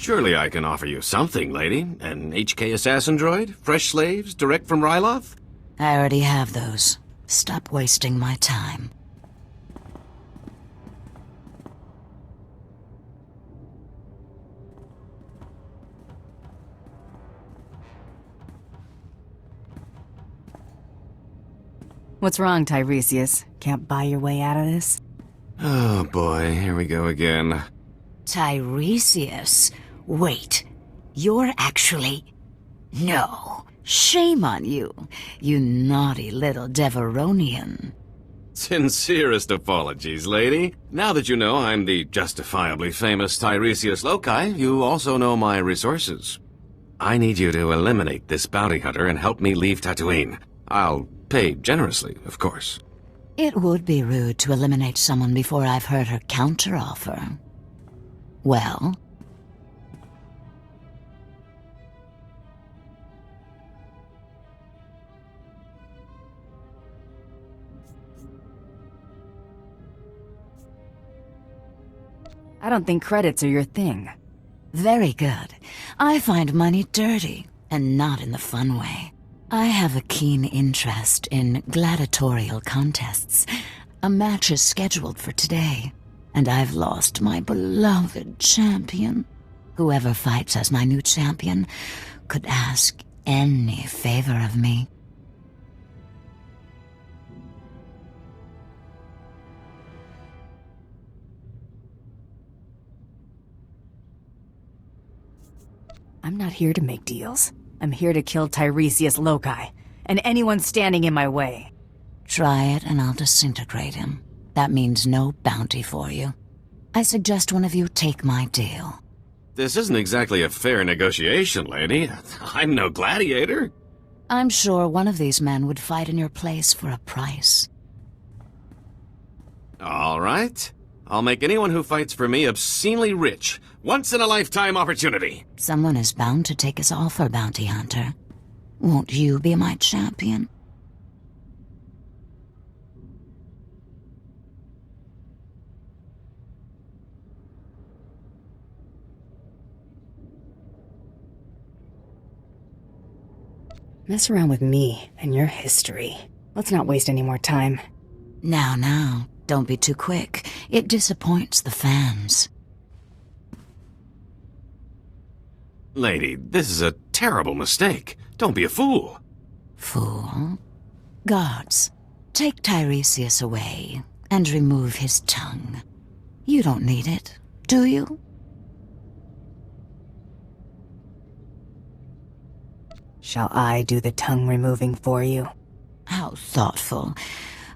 Surely I can offer you something, lady. An HK assassin droid? Fresh slaves? Direct from Ryloth? I already have those. Stop wasting my time. What's wrong, Tiresias? Can't buy your way out of this? Oh boy, here we go again. Tiresias? Wait, you're actually... No. Shame on you, you naughty little Deveronian. Sincerest apologies, lady. Now that you know I'm the justifiably famous Tiresias Loci, you also know my resources. I need you to eliminate this bounty hunter and help me leave Tatooine. I'll pay generously, of course. It would be rude to eliminate someone before I've heard her counteroffer. Well? I don't think credits are your thing. Very good. I find money dirty, and not in the fun way. I have a keen interest in gladiatorial contests. A match is scheduled for today, and I've lost my beloved champion. Whoever fights as my new champion could ask any favor of me. I'm not here to make deals. I'm here to kill Tiresias Loci, and anyone standing in my way. Try it and I'll disintegrate him. That means no bounty for you. I suggest one of you take my deal. This isn't exactly a fair negotiation, lady. I'm no gladiator. I'm sure one of these men would fight in your place for a price. All right. I'll make anyone who fights for me obscenely rich. Once-in-a-lifetime opportunity. Someone is bound to take his offer, bounty hunter. Won't you be my champion? Mess around with me and your history. Let's not waste any more time. Now, don't be too quick. It disappoints the fans. Lady, this is a terrible mistake. Don't be a fool. Fool? Guards, take Tiresias away and remove his tongue. You don't need it, do you? Shall I do the tongue removing for you? How thoughtful.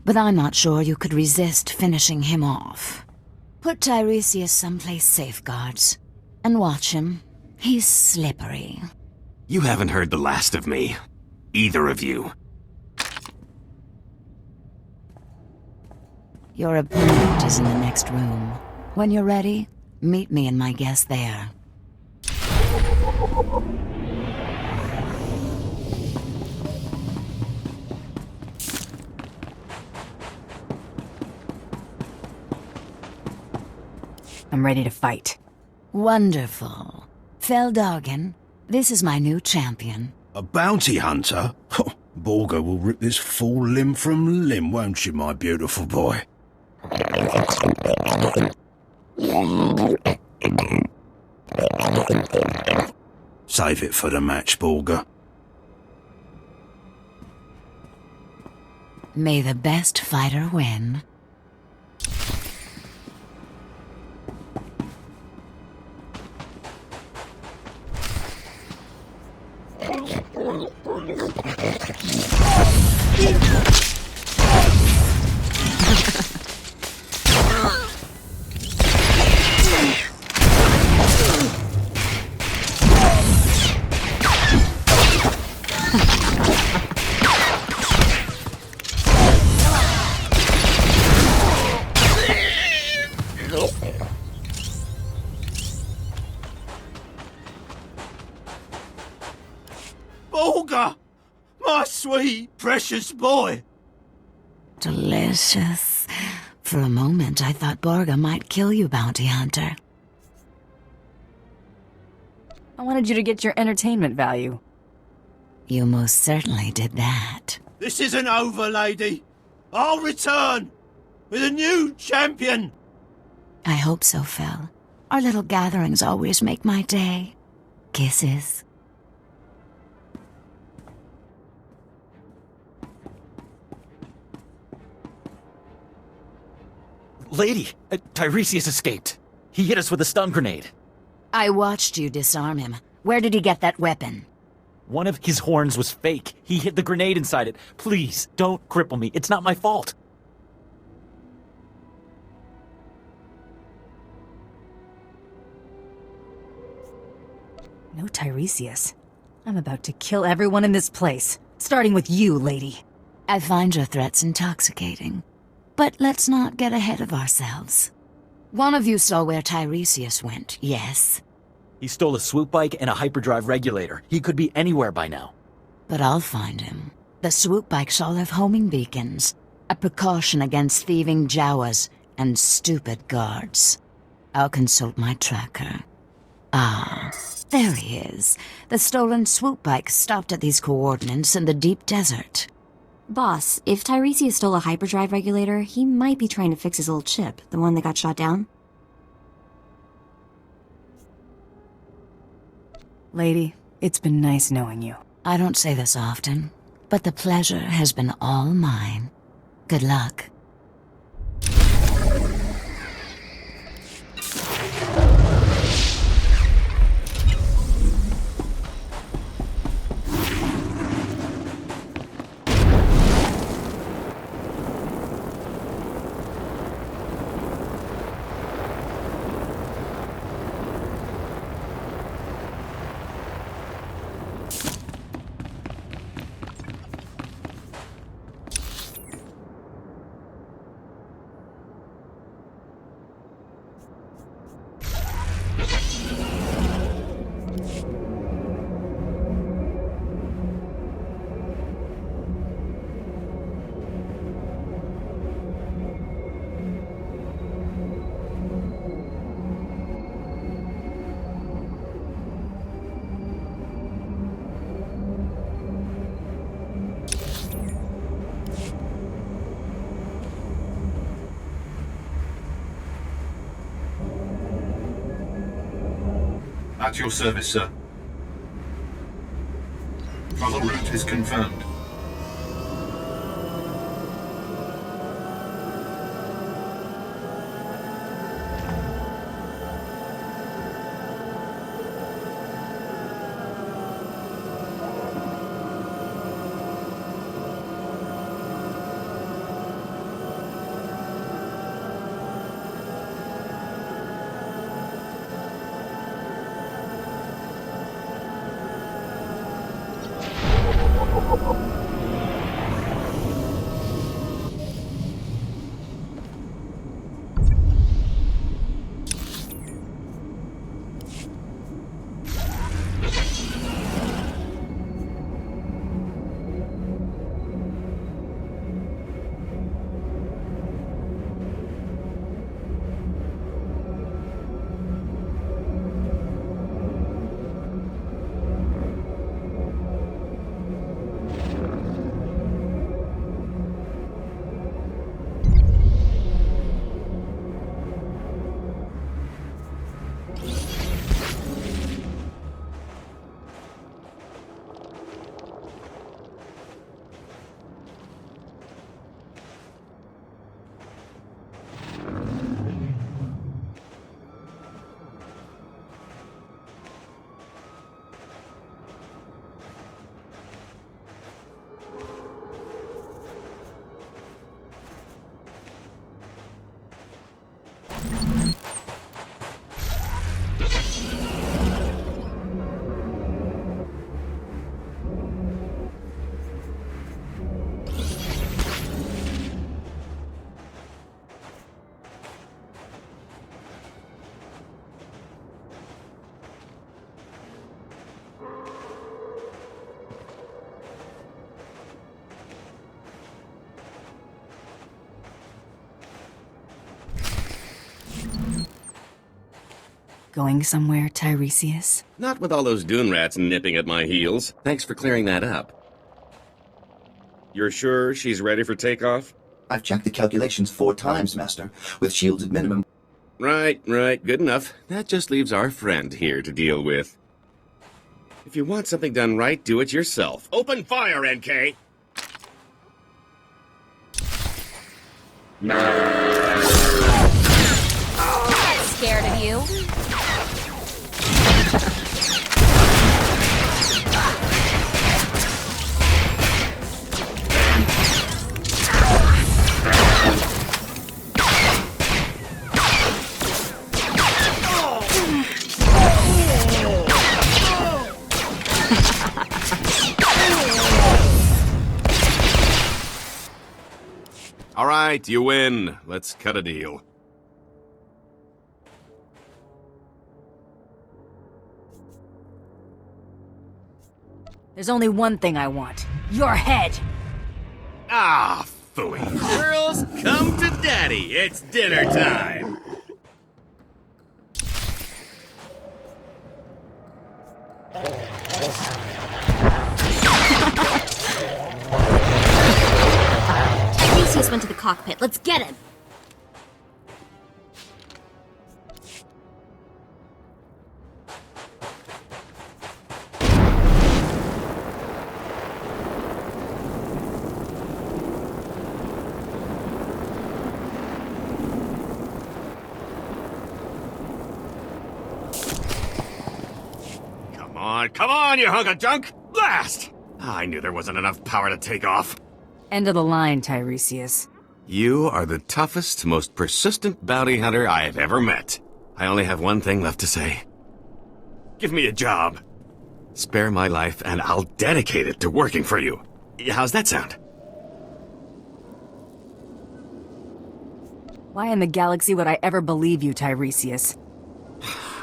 But I'm not sure you could resist finishing him off. Put Tiresias someplace safe, guards, and watch him. He's slippery. You haven't heard the last of me. Either of you. Your opponent is in the next room. When you're ready, meet me and my guest there. I'm ready to fight. Wonderful. Feldhagen, this is my new champion. A bounty hunter? Borga will rip this fool limb from limb, won't you, my beautiful boy? Save it for the match, Borga. May the best fighter win. Borga! My sweet, precious boy! Delicious. For a moment, I thought Borga might kill you, bounty hunter. I wanted you to get your entertainment value. You most certainly did that. This isn't over, lady. I'll return with a new champion. I hope so, Phil. Our little gatherings always make my day. Kisses. Lady, Tiresias escaped. He hit us with a stun grenade. I watched you disarm him. Where did he get that weapon? One of his horns was fake. He hid the grenade inside it. Please, don't cripple me. It's not my fault. No Tiresias. I'm about to kill everyone in this place, starting with you, lady. I find your threats intoxicating. But let's not get ahead of ourselves. One of you saw where Tiresias went, yes? He stole a swoop bike and a hyperdrive regulator. He could be anywhere by now. But I'll find him. The swoop bikes all have homing beacons. A precaution against thieving Jawas and stupid guards. I'll consult my tracker. Ah, there he is. The stolen swoop bike stopped at these coordinates in the deep desert. Boss, if Tiresias stole a hyperdrive regulator, he might be trying to fix his old chip, the one that got shot down. Lady, it's been nice knowing you. I don't say this often, but the pleasure has been all mine. Good luck. At your service, sir. Travel route is confirmed. Going somewhere, Tiresias? Not with all those dune rats nipping at my heels. Thanks for clearing that up. You're sure she's ready for takeoff? I've checked the calculations 4 times, Master, with shields at minimum. Right. Good enough. That just leaves our friend here to deal with. If you want something done right, do it yourself. Open fire, NK! Scared of you? All right, you win. Let's cut a deal. There's only one thing I want. Your head! Ah, phooey. Girls, come to daddy. It's dinner time. Tiresias went to the cockpit. Let's get him! Come on, you hunk of junk! Blast! I knew there wasn't enough power to take off. End of the line, Tiresias. You are the toughest, most persistent bounty hunter I have ever met. I only have one thing left to say. Give me a job. Spare my life, and I'll dedicate it to working for you. How's that sound? Why in the galaxy would I ever believe you, Tiresias?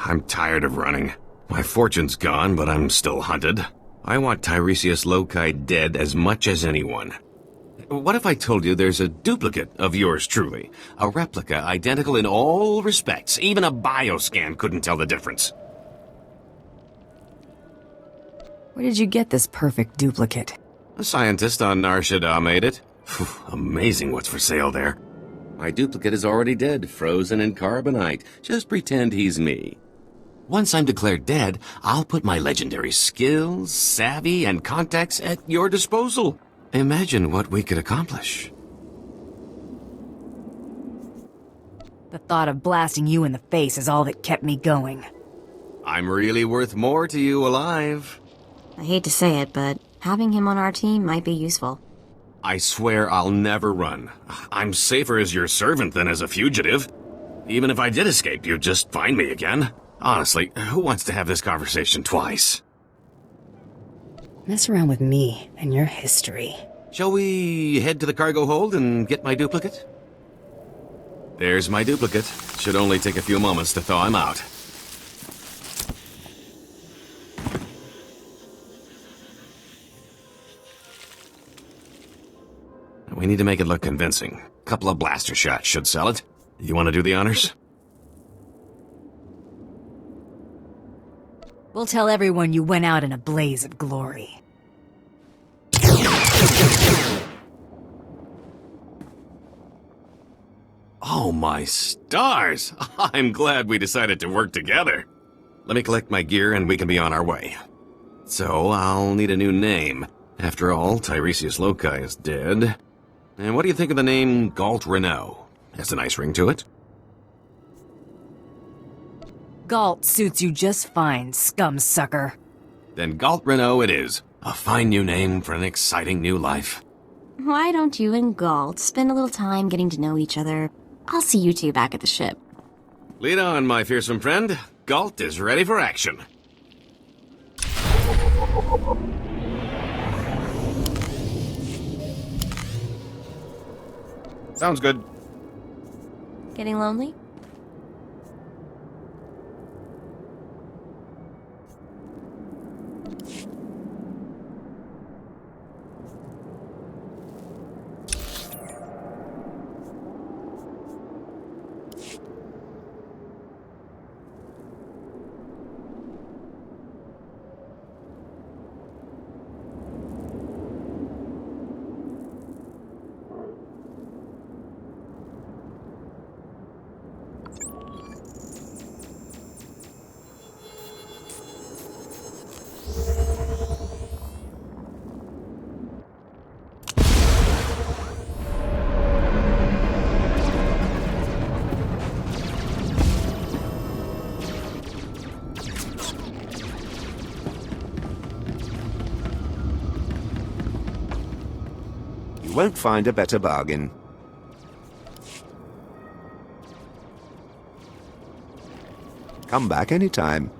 I'm tired of running. My fortune's gone, but I'm still hunted. I want Tiresias Loci dead as much as anyone. What if I told you there's a duplicate of yours truly? A replica identical in all respects. Even a bioscan couldn't tell the difference. Where did you get this perfect duplicate? A scientist on Nar Shaddaa made it. Amazing what's for sale there. My duplicate is already dead, frozen in carbonite. Just pretend he's me. Once I'm declared dead, I'll put my legendary skills, savvy, and contacts at your disposal. Imagine what we could accomplish. The thought of blasting you in the face is all that kept me going. I'm really worth more to you alive. I hate to say it, but having him on our team might be useful. I swear I'll never run. I'm safer as your servant than as a fugitive. Even if I did escape, you'd just find me again. Honestly, who wants to have this conversation twice? Mess around with me and your history. Shall we head to the cargo hold and get my duplicate? There's my duplicate. Should only take a few moments to thaw him out. We need to make it look convincing. A couple of blaster shots should sell it. You want to do the honors? We'll tell everyone you went out in a blaze of glory. Oh, my stars! I'm glad we decided to work together. Let me collect my gear and we can be on our way. So, I'll need a new name. After all, Tiresias Loci is dead. And what do you think of the name Galt Renault? Has a nice ring to it. Galt suits you just fine, scum sucker. Then Galt Renault it is. A fine new name for an exciting new life. Why don't you and Galt spend a little time getting to know each other? I'll see you two back at the ship. Lead on, my fearsome friend. Galt is ready for action. Sounds good. Getting lonely? won't find a better bargain. Come back anytime.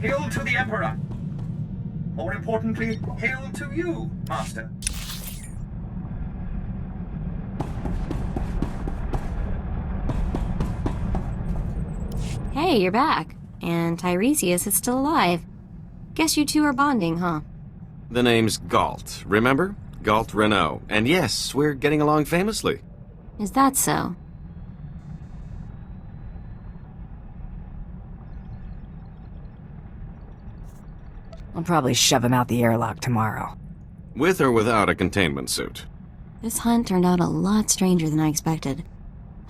Hail to the Emperor! More importantly, hail to you, Master. Hey, you're back. And Tiresias is still alive. Guess you two are bonding, huh? The name's Galt, remember? Galt Renault. And yes, we're getting along famously. Is that so? I'll probably shove him out the airlock tomorrow. With or without a containment suit? This hunt turned out a lot stranger than I expected.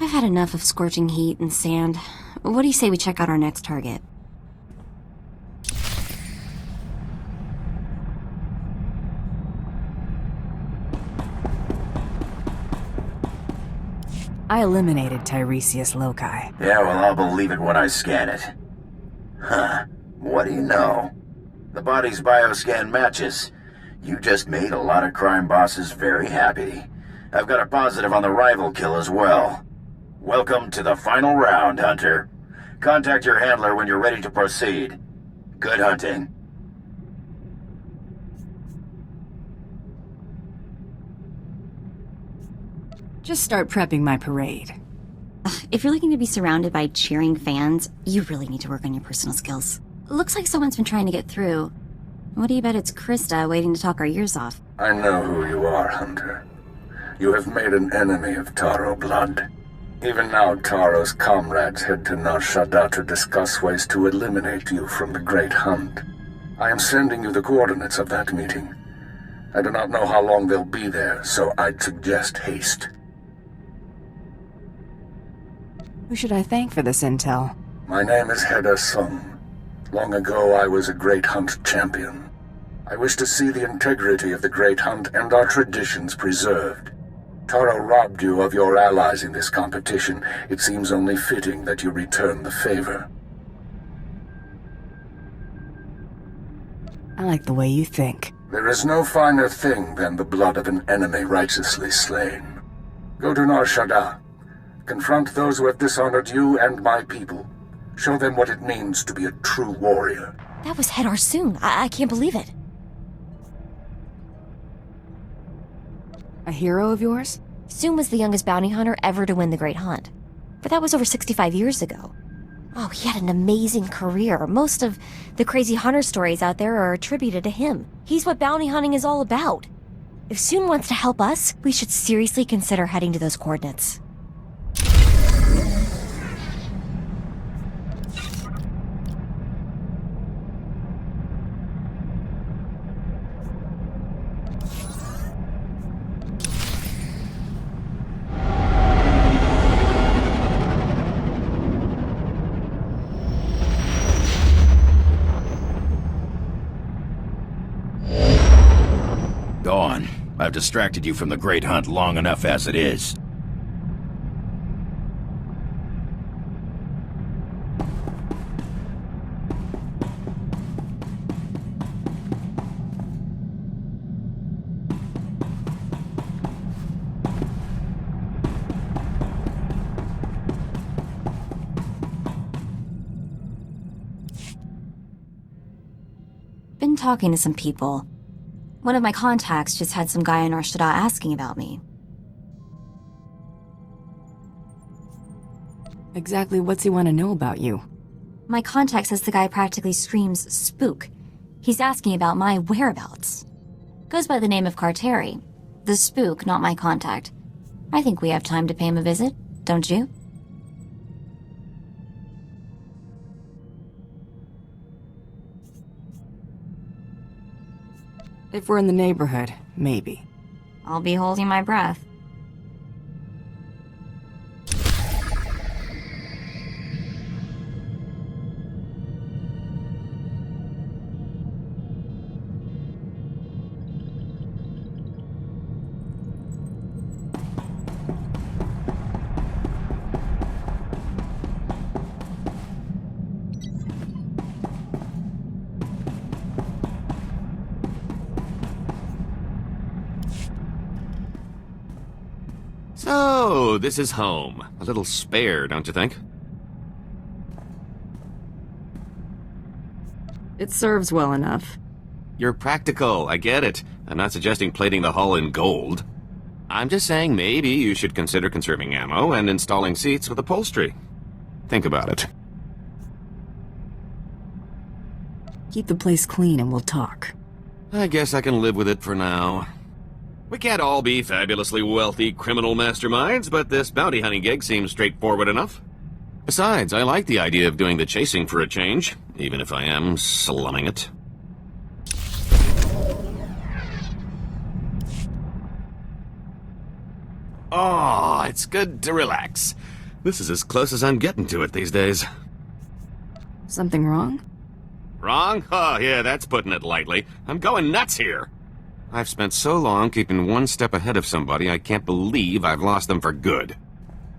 I've had enough of scorching heat and sand. What do you say we check out our next target? I eliminated Tiresias Loci. Yeah, well, I'll believe it when I scan it. Huh. What do you know? The body's bioscan matches. You just made a lot of crime bosses very happy. I've got a positive on the rival kill as well. Welcome to the final round, Hunter. Contact your handler when you're ready to proceed. Good hunting. Just start prepping my parade. If you're looking to be surrounded by cheering fans, you really need to work on your personal skills. Looks like someone's been trying to get through. What do you bet it's Krista waiting to talk our ears off? I know who you are, Hunter. You have made an enemy of Taro Blood. Even now, Taro's comrades head to Nar Shaddaa to discuss ways to eliminate you from the Great Hunt. I am sending you the coordinates of that meeting. I do not know how long they'll be there, so I'd suggest haste. Who should I thank for this intel? My name is Heda Sung. Long ago, I was a Great Hunt champion. I wish to see the integrity of the Great Hunt and our traditions preserved. Taro robbed you of your allies in this competition. It seems only fitting that you return the favor. I like the way you think. There is no finer thing than the blood of an enemy righteously slain. Go to Nar Shaddaa. Confront those who have dishonored you and my people. Show them what it means to be a true warrior. That was Head Arsoon. I can't believe it. A hero of yours? Soon was the youngest bounty hunter ever to win the Great Hunt. But that was over 65 years ago. Oh, he had an amazing career. Most of the crazy hunter stories out there are attributed to him. He's what bounty hunting is all about. If Soon wants to help us, we should seriously consider heading to those coordinates. Dawn, I've distracted you from the Great Hunt long enough as it is. Been talking to some people. One of my contacts just had some guy in Nar Shaddaa asking about me. Exactly what's he want to know about you? My contact says the guy practically screams spook. He's asking about my whereabouts. Goes by the name of Carteri. The spook, not my contact. I think we have time to pay him a visit, don't you? If we're in the neighborhood, maybe. I'll be holding my breath. So, this is home. A little spare, don't you think? It serves well enough. You're practical, I get it. I'm not suggesting plating the hull in gold. I'm just saying maybe you should consider conserving ammo and installing seats with upholstery. Think about it. Keep the place clean and we'll talk. I guess I can live with it for now. We can't all be fabulously wealthy criminal masterminds, but this bounty hunting gig seems straightforward enough. Besides, I like the idea of doing the chasing for a change, even if I am slumming it. Oh, it's good to relax. This is as close as I'm getting to it these days. Something wrong? Wrong? Oh, yeah, that's putting it lightly. I'm going nuts here. I've spent so long keeping one step ahead of somebody, I can't believe I've lost them for good.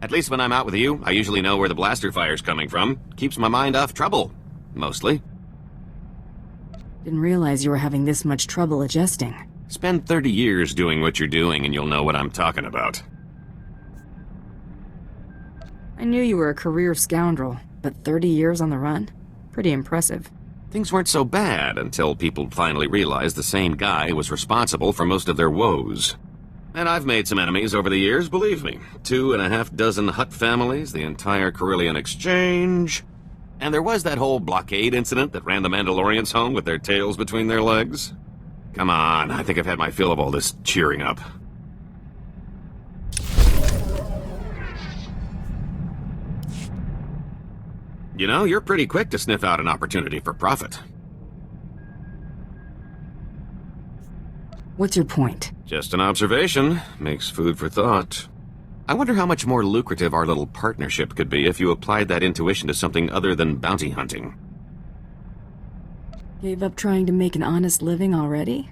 At least when I'm out with you, I usually know where the blaster fire's coming from. Keeps my mind off trouble. Mostly. Didn't realize you were having this much trouble adjusting. Spend 30 years doing what you're doing and you'll know what I'm talking about. I knew you were a career scoundrel, but 30 years on the run? Pretty impressive. Things weren't so bad until people finally realized the same guy was responsible for most of their woes. And I've made some enemies over the years, believe me. 2.5 Hutt families, the entire Carillion Exchange. And there was that whole blockade incident that ran the Mandalorians home with their tails between their legs. Come on, I think I've had my fill of all this cheering up. You know, you're pretty quick to sniff out an opportunity for profit. What's your point? Just an observation. Makes food for thought. I wonder how much more lucrative our little partnership could be if you applied that intuition to something other than bounty hunting. Gave up trying to make an honest living already?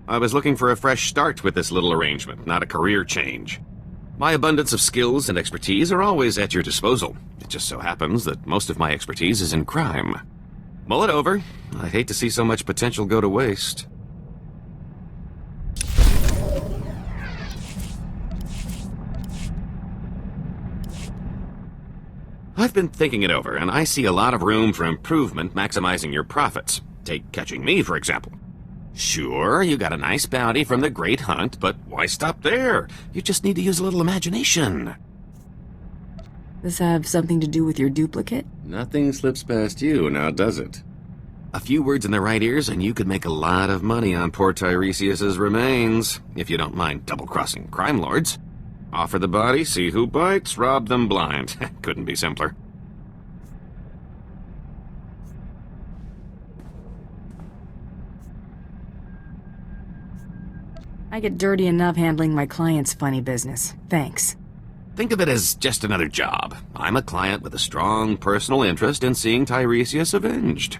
I was looking for a fresh start with this little arrangement, not a career change. My abundance of skills and expertise are always at your disposal. It just so happens that most of my expertise is in crime. Mull it over. I'd hate to see so much potential go to waste. I've been thinking it over, and I see a lot of room for improvement maximizing your profits. Take catching me, for example. Sure, you got a nice bounty from the Great Hunt, but why stop there? You just need to use a little imagination. This have something to do with your duplicate? Nothing slips past you, now does it? A few words in the right ears, and you could make a lot of money on poor Tiresias's remains, if you don't mind double-crossing crime lords. Offer the body, see who bites, rob them blind. Couldn't be simpler. I get dirty enough handling my client's funny business. Thanks. Think of it as just another job. I'm a client with a strong personal interest in seeing Tiresias avenged.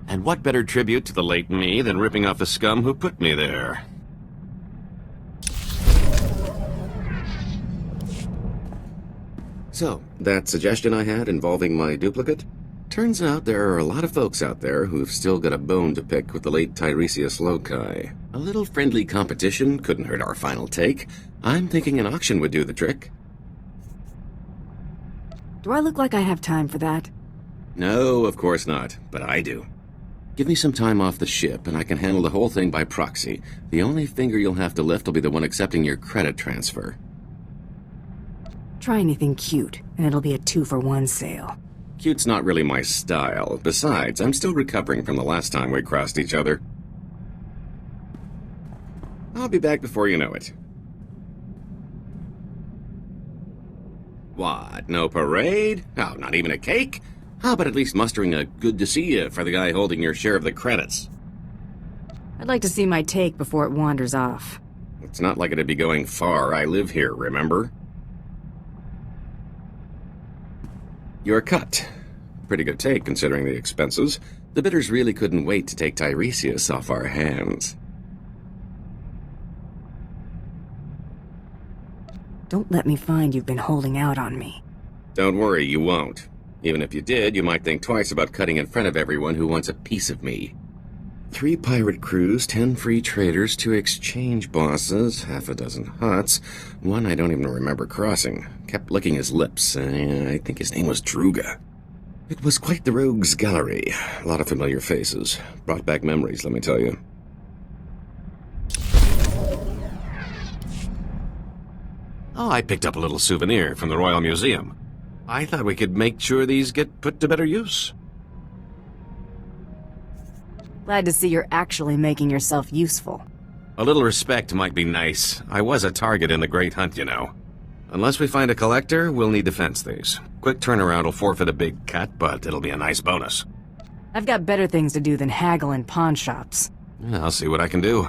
And what better tribute to the late me than ripping off the scum who put me there? So, that suggestion I had involving my duplicate? Turns out there are a lot of folks out there who've still got a bone to pick with the late Tiresias Loci. A little friendly competition couldn't hurt our final take. I'm thinking an auction would do the trick. Do I look like I have time for that? No, of course not, but I do. Give me some time off the ship, and I can handle the whole thing by proxy. The only finger you'll have to lift will be the one accepting your credit transfer. Try anything cute, and it'll be a 2-for-1 sale. Cute's not really my style. Besides, I'm still recovering from the last time we crossed each other. I'll be back before you know it. What, no parade? Oh, not even a cake? How about at least mustering a good to see you for the guy holding your share of the credits? I'd like to see my take before it wanders off. It's not like it'd be going far. I live here, remember? Your cut. Pretty good take, considering the expenses. The bidders really couldn't wait to take Tiresias off our hands. Don't let me find you've been holding out on me. Don't worry, you won't. Even if you did, you might think twice about cutting in front of everyone who wants a piece of me. 3 pirate crews, 10 free traders, 2 exchange bosses, half a dozen huts, one I don't even remember crossing. Kept licking his lips. I think his name was Druga. It was quite the rogues' gallery. A lot of familiar faces. Brought back memories, let me tell you. Oh, I picked up a little souvenir from the Royal Museum. I thought we could make sure these get put to better use. Glad to see you're actually making yourself useful. A little respect might be nice. I was a target in the Great Hunt, you know. Unless we find a collector, we'll need to fence these. Quick turnaround will forfeit a big cut, but it'll be a nice bonus. I've got better things to do than haggle in pawn shops. I'll see what I can do.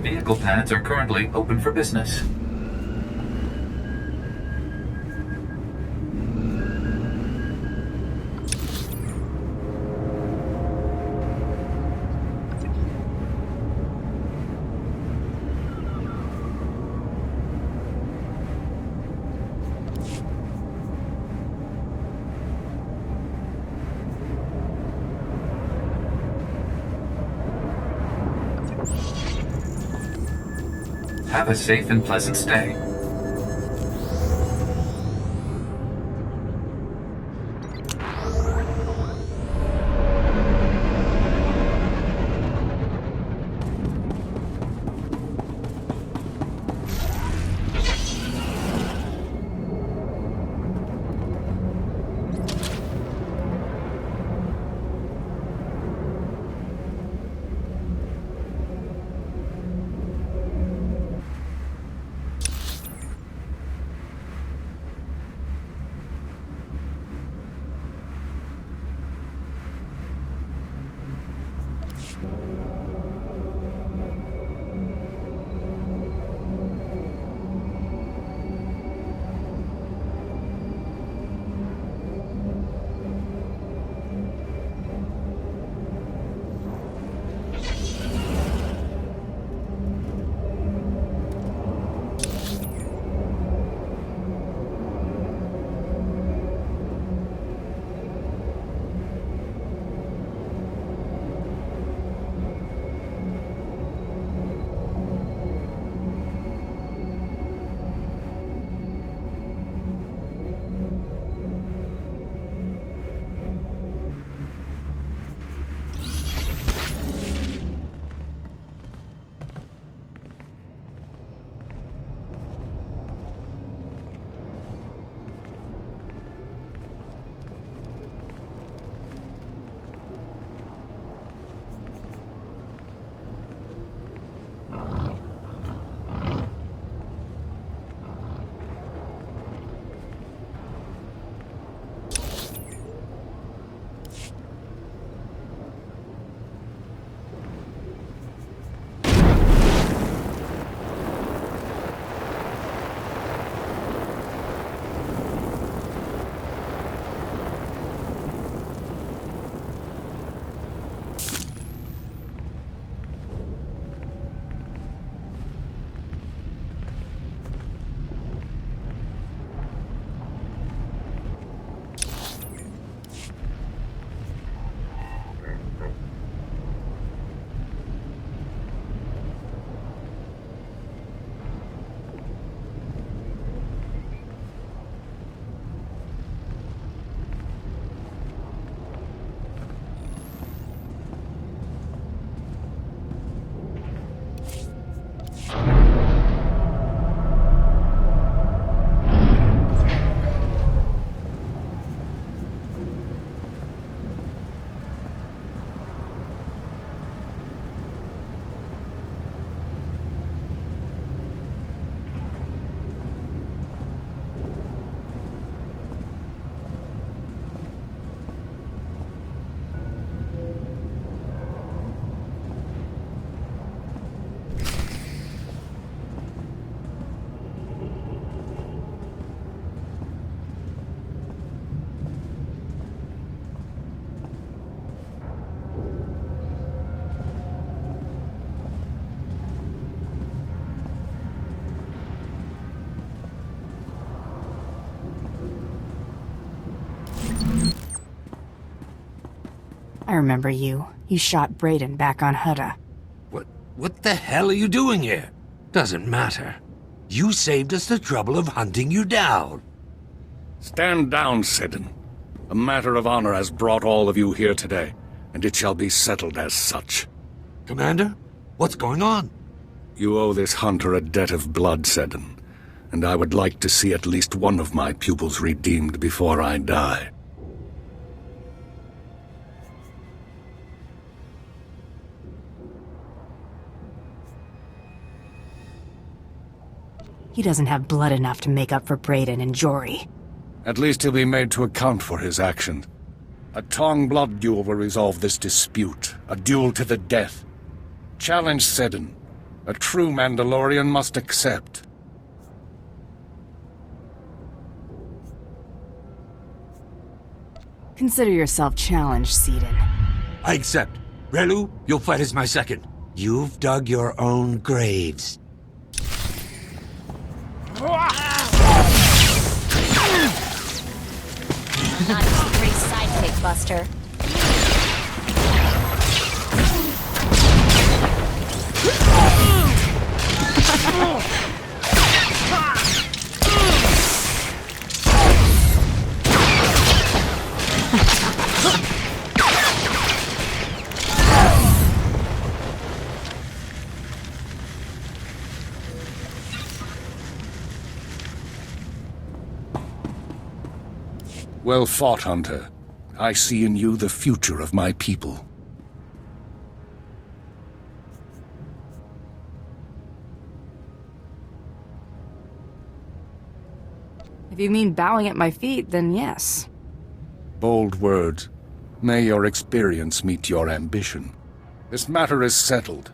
Vehicle pads are currently open for business. Have a safe and pleasant stay. I remember you. You shot Brayden back on Hutta. What the hell are you doing here? Doesn't matter. You saved us the trouble of hunting you down. Stand down, Seddon. A matter of honor has brought all of you here today, and it shall be settled as such. Commander, what's going on? You owe this hunter a debt of blood, Seddon, and I would like to see at least one of my pupils redeemed before I die. He doesn't have blood enough to make up for Brayden and Jory. At least he'll be made to account for his actions. A Tong blood duel will resolve this dispute. A duel to the death. Challenge Seddon. A true Mandalorian must accept. Consider yourself challenged, Seddon. I accept. Relu, you'll fight as my second. You've dug your own graves. Not just a great sidekick, Buster. Well fought, Hunter. I see in you the future of my people. If you mean bowing at my feet, then yes. Bold words. May your experience meet your ambition. This matter is settled.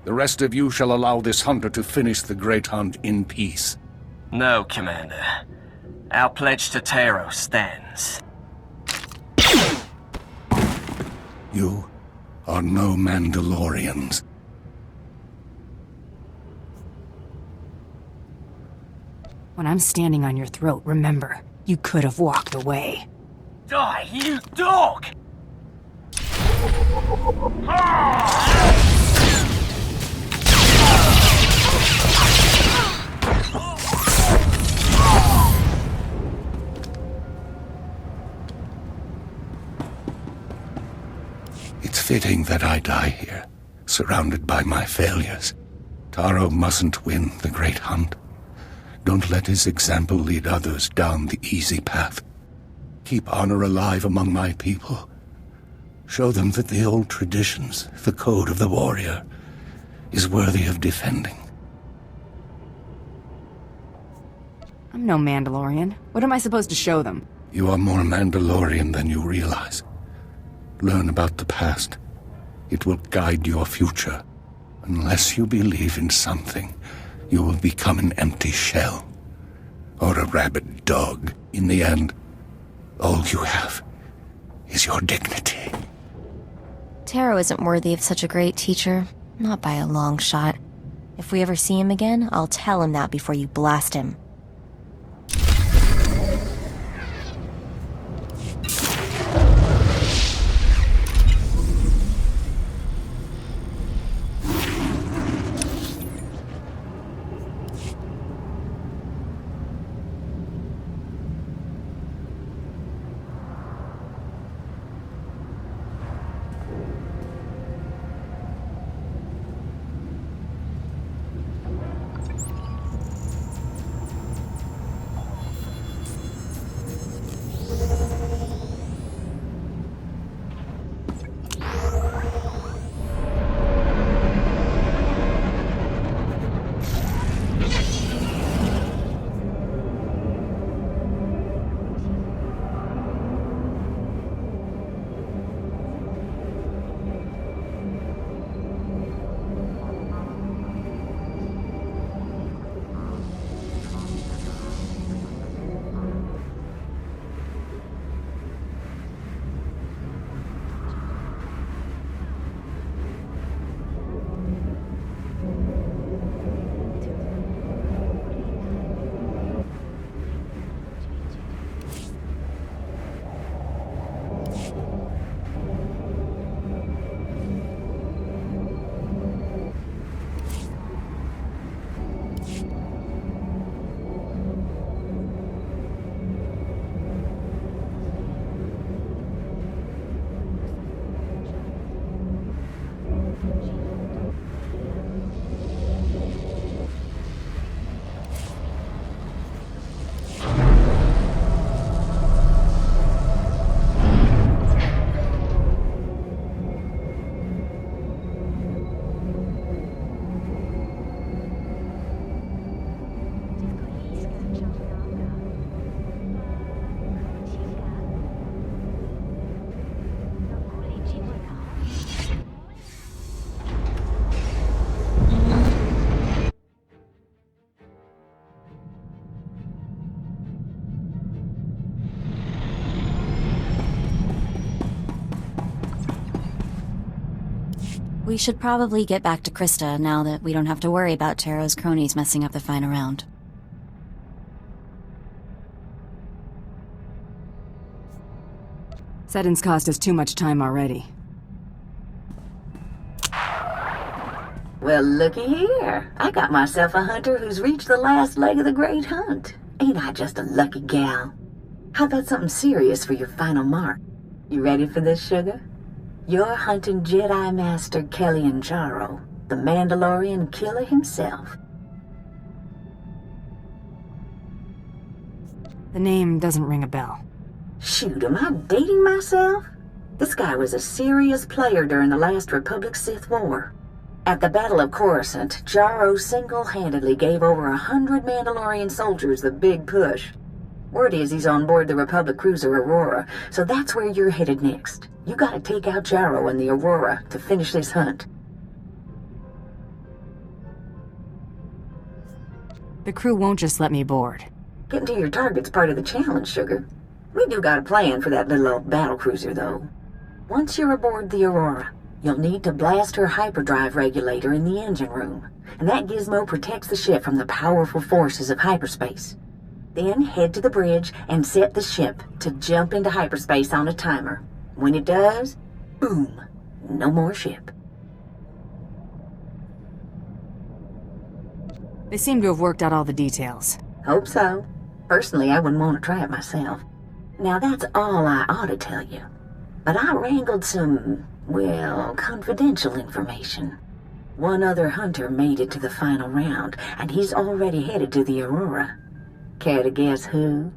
The rest of you shall allow this hunter to finish the Great Hunt in peace. No, Commander. Our pledge to Taro stands. You are no Mandalorians. When I'm standing on your throat, remember, you could have walked away. Die, you dog! It's fitting that I die here, surrounded by my failures. Taro mustn't win the Great Hunt. Don't let his example lead others down the easy path. Keep honor alive among my people. Show them that the old traditions, the code of the warrior, is worthy of defending. I'm no Mandalorian. What am I supposed to show them? You are more Mandalorian than you realize. Learn about the past. It will guide your future. Unless you believe in something, you will become an empty shell. Or a rabid dog. In the end, all you have is your dignity. Taro isn't worthy of such a great teacher. Not by a long shot. If we ever see him again, I'll tell him that before you blast him. We should probably get back to Krista now that we don't have to worry about Taro's cronies messing up the final round. Seddon's cost us too much time already. Well, looky here. I got myself a hunter who's reached the last leg of the Great Hunt. Ain't I just a lucky gal? How about something serious for your final mark? You ready for this, sugar? You're hunting Jedi Master Kellyan Jaro, the Mandalorian killer himself. The name doesn't ring a bell. Shoot, am I dating myself? This guy was a serious player during the last Republic Sith War. At the Battle of Coruscant, Jaro single-handedly gave over 100 Mandalorian soldiers the big push. Word is he's on board the Republic cruiser Aurora, so that's where you're headed next. You gotta take out Jaro and the Aurora to finish this hunt. The crew won't just let me board. Getting to your target's part of the challenge, sugar. We do got a plan for that little old battlecruiser, though. Once you're aboard the Aurora, you'll need to blast her hyperdrive regulator in the engine room, and that gizmo protects the ship from the powerful forces of hyperspace. Then head to the bridge and set the ship to jump into hyperspace on a timer. When it does, boom, no more ship. They seem to have worked out all the details. Hope so. Personally, I wouldn't want to try it myself. Now that's all I ought to tell you. But I wrangled some, well, confidential information. One other hunter made it to the final round, and he's already headed to the Aurora. Care to guess who?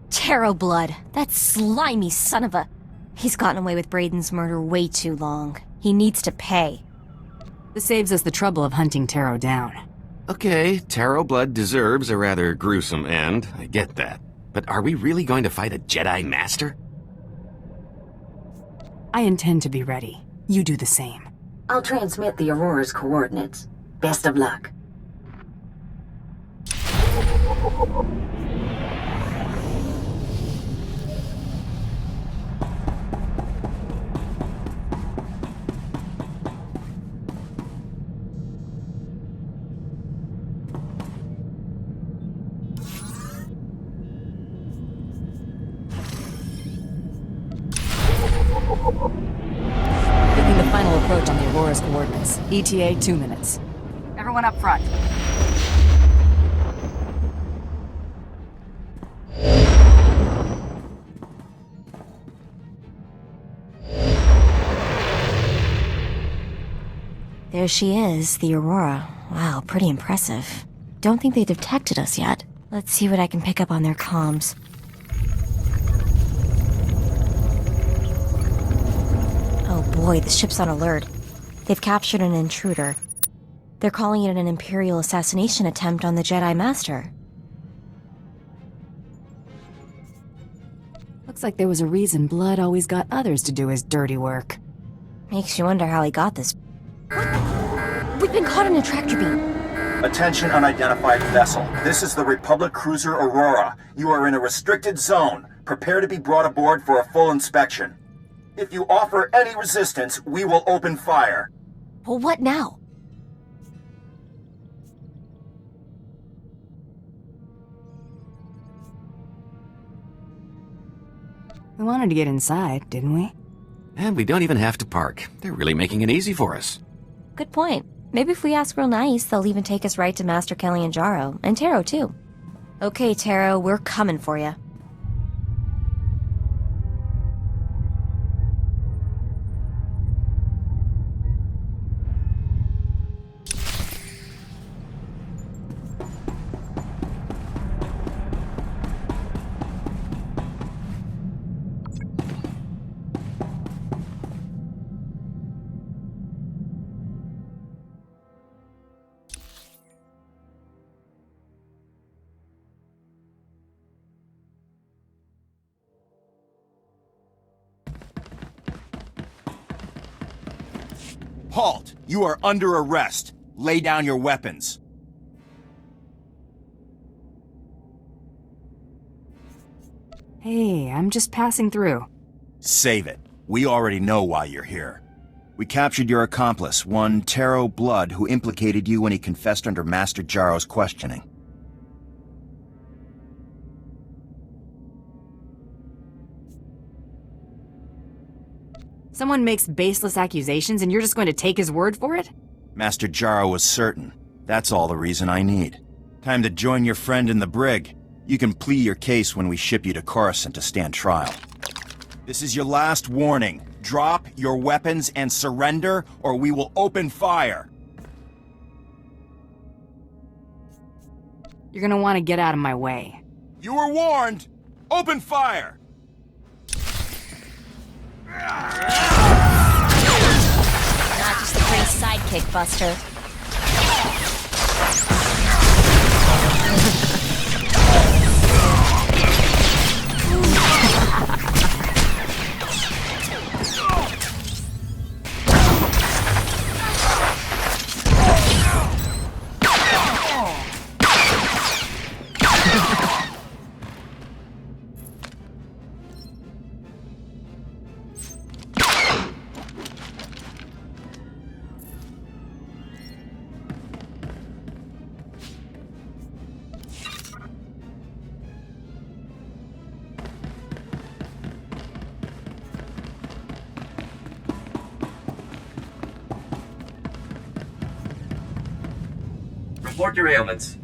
Taro Blood, that slimy son of a... He's gotten away with Brayden's murder way too long. He needs to pay. This saves us the trouble of hunting Taro down. Okay, Taro Blood deserves a rather gruesome end, I get that. But are we really going to fight a Jedi Master? I intend to be ready. You do the same. I'll transmit the Aurora's coordinates. Best of luck. Making the final approach on the Aurora's coordinates. ETA 2 minutes. Everyone up front. There she is, the Aurora. Wow, pretty impressive. Don't think they detected us yet. Let's see what I can pick up on their comms. Oh boy, the ship's on alert. They've captured an intruder. They're calling it an Imperial assassination attempt on the Jedi Master. Looks like there was a reason Blood always got others to do his dirty work. Makes you wonder how he got this. What? We've been caught in a tractor beam. Attention unidentified vessel. This is the Republic cruiser Aurora. You are in a restricted zone. Prepare to be brought aboard for a full inspection. If you offer any resistance, we will open fire. Well, what now? We wanted to get inside, didn't we? And we don't even have to park. They're really making it easy for us. Good point. Maybe if we ask real nice, they'll even take us right to Master Kellyan Jaro, and Taro too. Okay, Taro, we're coming for you. Halt! You are under arrest. Lay down your weapons. Hey, I'm just passing through. Save it. We already know why you're here. We captured your accomplice, one Taro Blood, who implicated you when he confessed under Master Jaro's questioning. Someone makes baseless accusations and you're just going to take his word for it? Master Jaro was certain. That's all the reason I need. Time to join your friend in the brig. You can plead your case when we ship you to Coruscant to stand trial. This is your last warning. Drop your weapons and surrender, or we will open fire. You're gonna want to get out of my way. You were warned! Open fire! Not just a great sidekick, Buster. Report your ailments.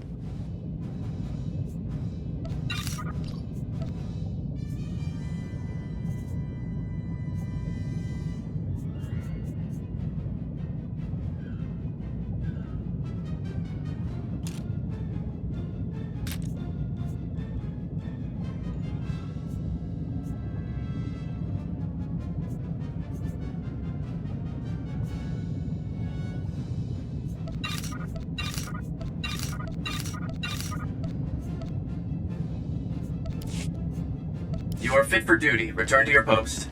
You are fit for duty. Return to your post.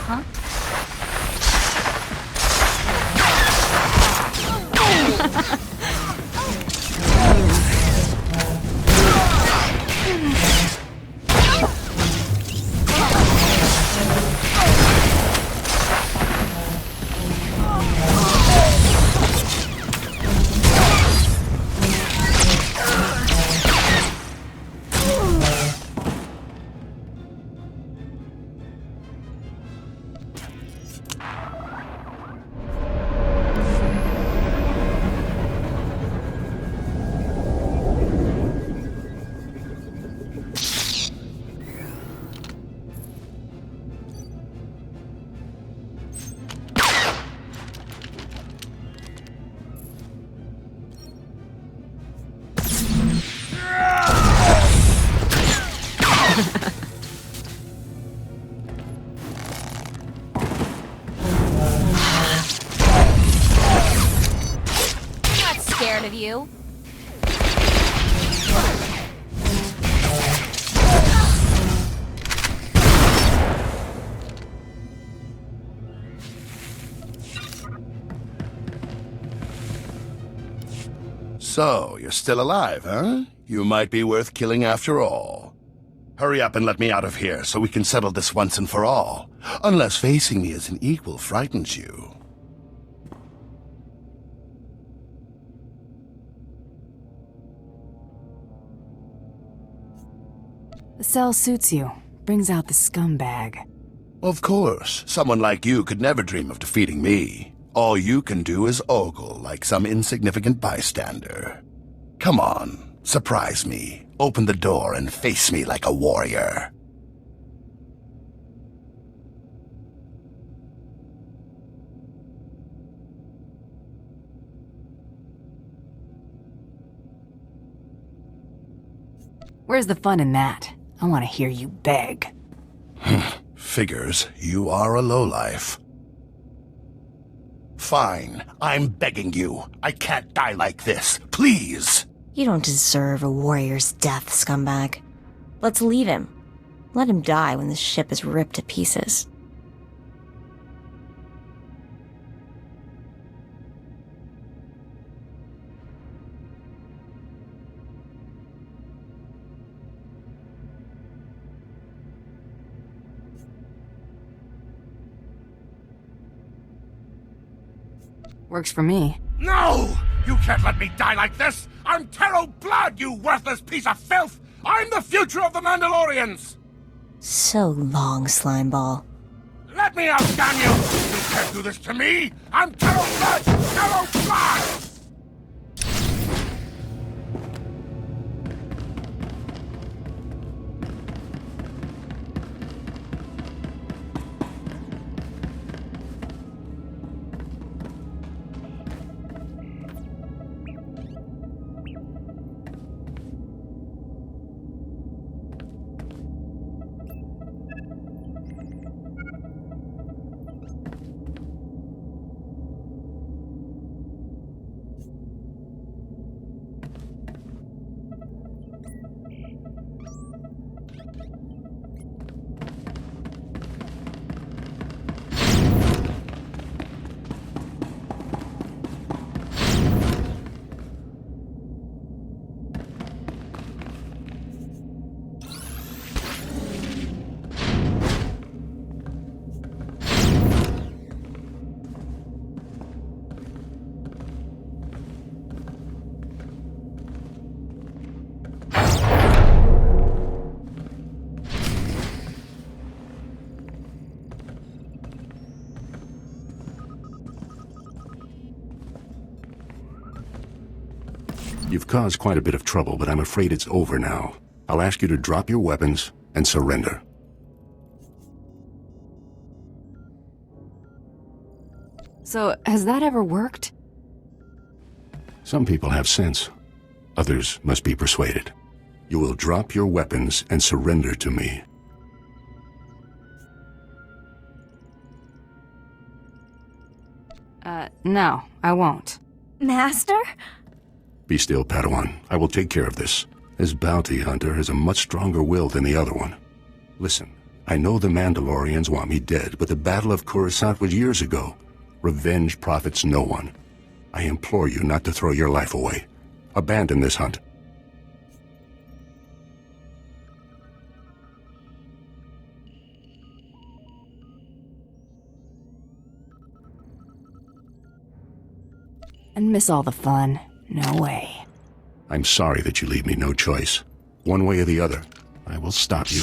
Huh? So, you're still alive, huh? You might be worth killing after all. Hurry up and let me out of here so we can settle this once and for all. Unless facing me as an equal frightens you. The cell suits you. Brings out the scumbag. Of course. Someone like you could never dream of defeating me. All you can do is ogle like some insignificant bystander. Come on, surprise me. Open the door and face me like a warrior. Where's the fun in that? I want to hear you beg. Figures, you are a lowlife. Fine, I'm begging you. I can't die like this. Please! You don't deserve a warrior's death, scumbag. Let's leave him. Let him die when the ship is ripped to pieces. Works for me. No! You can't let me die like this! I'm Taro Blood, you worthless piece of filth! I'm the future of the Mandalorians! So long, Slimeball. Let me out, damn you! You can't do this to me! I'm Taro Blood! Taro Blood! You've caused quite a bit of trouble, but I'm afraid it's over now. I'll ask you to drop your weapons and surrender. So, has that ever worked? Some people have sense. Others must be persuaded. You will drop your weapons and surrender to me. No, I won't. Master? Be still, Padawan. I will take care of this. This bounty hunter has a much stronger will than the other one. Listen, I know the Mandalorians want me dead, but the Battle of Coruscant was years ago. Revenge profits no one. I implore you not to throw your life away. Abandon this hunt. And miss all the fun. No way. I'm sorry that you leave me no choice. One way or the other, I will stop you.